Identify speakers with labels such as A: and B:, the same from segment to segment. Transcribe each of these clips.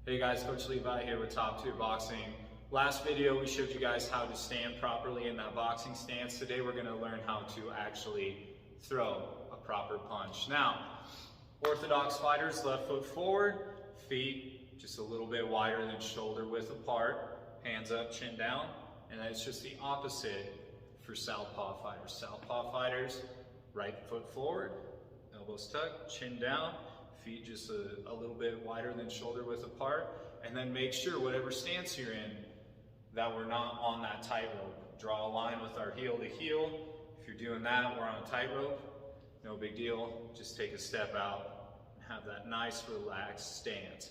A: Hey guys, Coach Levi here with Top Tier Boxing. Last video we showed you guys how to stand properly in that boxing stance. Today we're going to learn how to actually throw a proper punch. Now, orthodox fighters, left foot forward, feet just a little bit wider than shoulder width apart, hands up, chin down, and then it's just the opposite for southpaw fighters. Southpaw fighters, right foot forward, elbows tucked, chin down, feet just a little bit wider than shoulder width apart, and then make sure whatever stance you're in that we're not on that tightrope. Draw a line with our heel to heel. If you're doing that, we're on a tightrope, no big deal. Just take a step out and have that nice relaxed stance.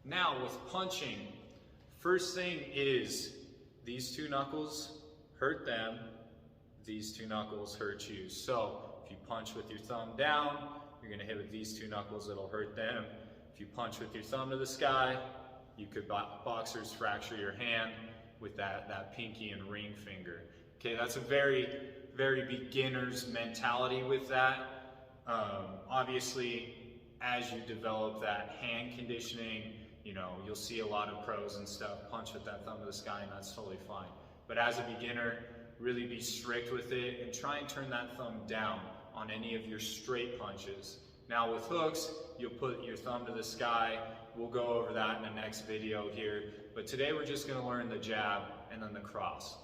A: Now with punching, first thing is these two knuckles hurt them, these two knuckles hurt you. So if you punch with your thumb down, you're going to hit with these two knuckles, it'll hurt them. If you punch with your thumb to the sky, you could, boxers, fracture your hand with that pinky and ring finger. Okay, that's a very, very beginner's mentality with that. Obviously, as you develop that hand conditioning, you'll see a lot of pros and stuff punch with that thumb to the sky, and that's totally fine. But as a beginner, really be strict with it and try and turn that thumb down on any of your straight punches. Now with hooks, you'll put your thumb to the sky. We'll go over that in the next video here. But today we're just gonna learn the jab and then the cross.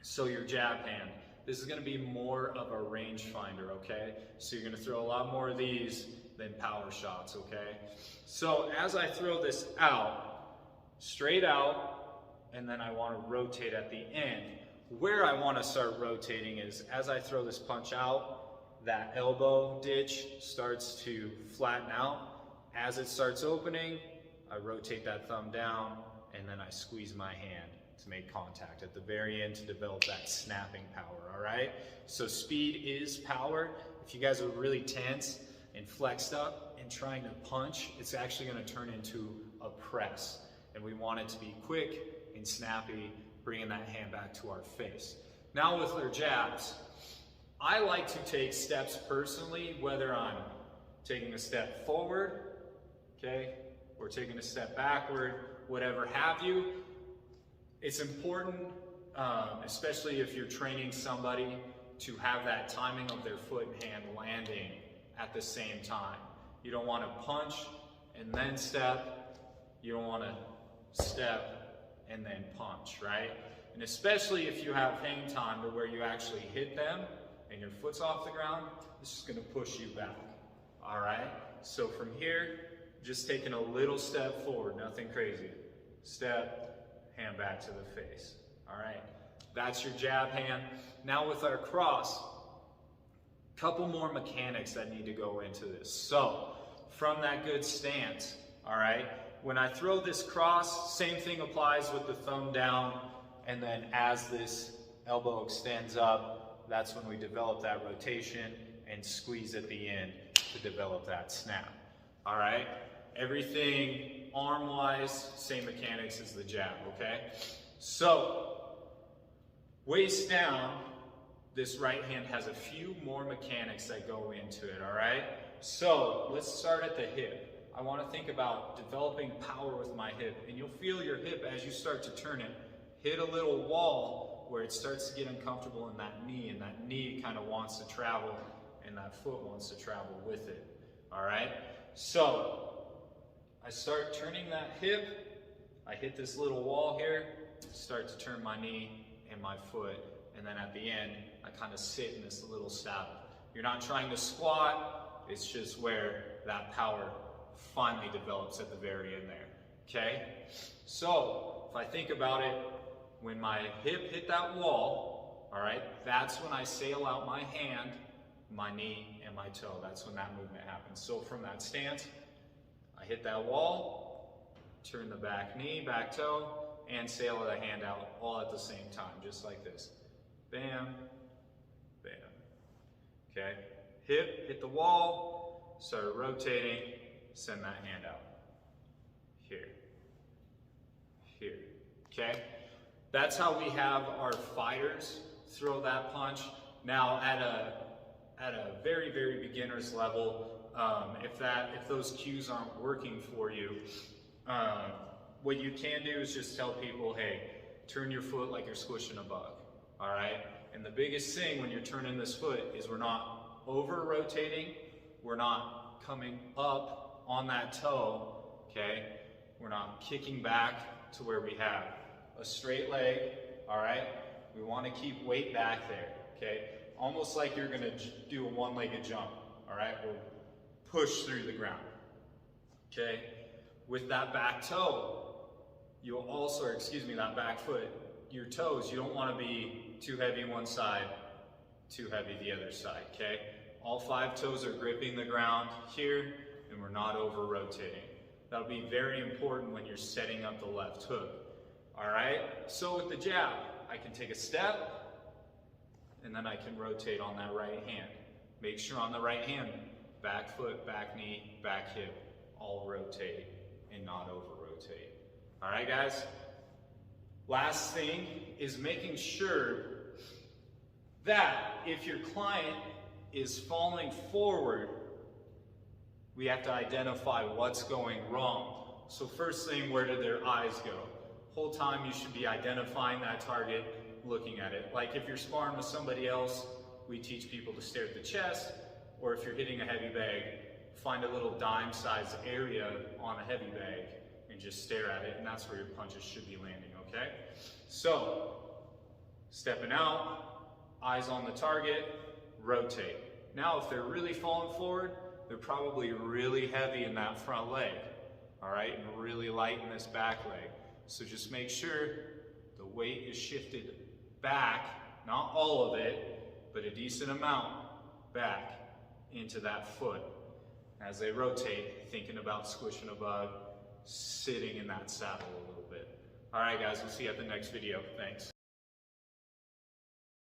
A: So your jab hand, this is gonna be more of a rangefinder, okay? So you're gonna throw a lot more of these than power shots, okay? So as I throw this out, straight out, and then I wanna rotate at the end. Where I wanna start rotating is as I throw this punch out, that elbow ditch starts to flatten out. As it starts opening, I rotate that thumb down and then I squeeze my hand to make contact at the very end to develop that snapping power, all right? So speed is power. If you guys are really tense and flexed up and trying to punch, it's actually gonna turn into a press. And we want it to be quick and snappy, bringing that hand back to our face. Now with our jabs, I like to take steps personally, whether I'm taking a step forward, okay, or taking a step backward, whatever have you. It's important, especially if you're training somebody, to have that timing of their foot and hand landing at the same time. You don't want to punch and then step. You don't want to step and then punch, right? And especially if you have hang time to where you actually hit them and your foot's off the ground, this is going to push you back, all right? So from here, just taking a little step forward, nothing crazy. Step, hand back to the face, all right? That's your jab hand. Now with our cross, couple more mechanics that need to go into this. So from that good stance, all right? When I throw this cross, same thing applies with the thumb down, and then as this elbow extends up, that's when we develop that rotation and squeeze at the end to develop that snap. All right? Everything arm-wise, same mechanics as the jab, okay? So, waist down, this right hand has a few more mechanics that go into it, all right? So, let's start at the hip. I want to think about developing power with my hip, and you'll feel your hip as you start to turn it hit a little wall where it starts to get uncomfortable in that knee, and that knee kind of wants to travel, and that foot wants to travel with it, all right? So, I start turning that hip, I hit this little wall here, start to turn my knee and my foot, and then at the end, I kind of sit in this little saddle. You're not trying to squat, it's just where that power finally develops at the very end there, okay? So, if I think about it, when my hip hit that wall, all right, that's when I sail out my hand, my knee, and my toe. That's when that movement happens. So from that stance, I hit that wall, turn the back knee, back toe, and sail the hand out all at the same time, just like this. Bam, bam. Okay, hip, hit the wall, start rotating, send that hand out. Here, here, okay? That's how we have our fighters throw that punch. Now at a very, very beginner's level, if those cues aren't working for you, What you can do is just tell people, hey, turn your foot like you're squishing a bug, all right? And the biggest thing when you're turning this foot is we're not over-rotating, we're not coming up on that toe, okay? We're not kicking back to where we have a straight leg, all right? We want to keep weight back there, okay? Almost like you're gonna do a one-legged jump, all right? Or push through the ground, okay? With that back toe, you'll also, that back foot, your toes, you don't want to be too heavy one side, too heavy the other side, okay? All 5 toes are gripping the ground here, and we're not over rotating. That'll be very important when you're setting up the left hook, all right? So with the jab, I can take a step, and then I can rotate on that right hand. Make sure on the right hand, back foot, back knee, back hip, all rotate and not over rotate. All right, guys? Last thing is making sure that if your client is falling forward, we have to identify what's going wrong. So first thing, where did their eyes go? Whole time you should be identifying that target, looking at it. Like if you're sparring with somebody else, we teach people to stare at the chest, or if you're hitting a heavy bag, find a little dime-sized area on a heavy bag and just stare at it, and that's where your punches should be landing, okay? So, stepping out, eyes on the target, rotate. Now, if they're really falling forward, they're probably really heavy in that front leg, all right, and really light in this back leg. So just make sure the weight is shifted back, not all of it, but a decent amount back into that foot. As they rotate, thinking about squishing a bug, sitting in that saddle a little bit. All right, guys, we'll see you at the next video. Thanks.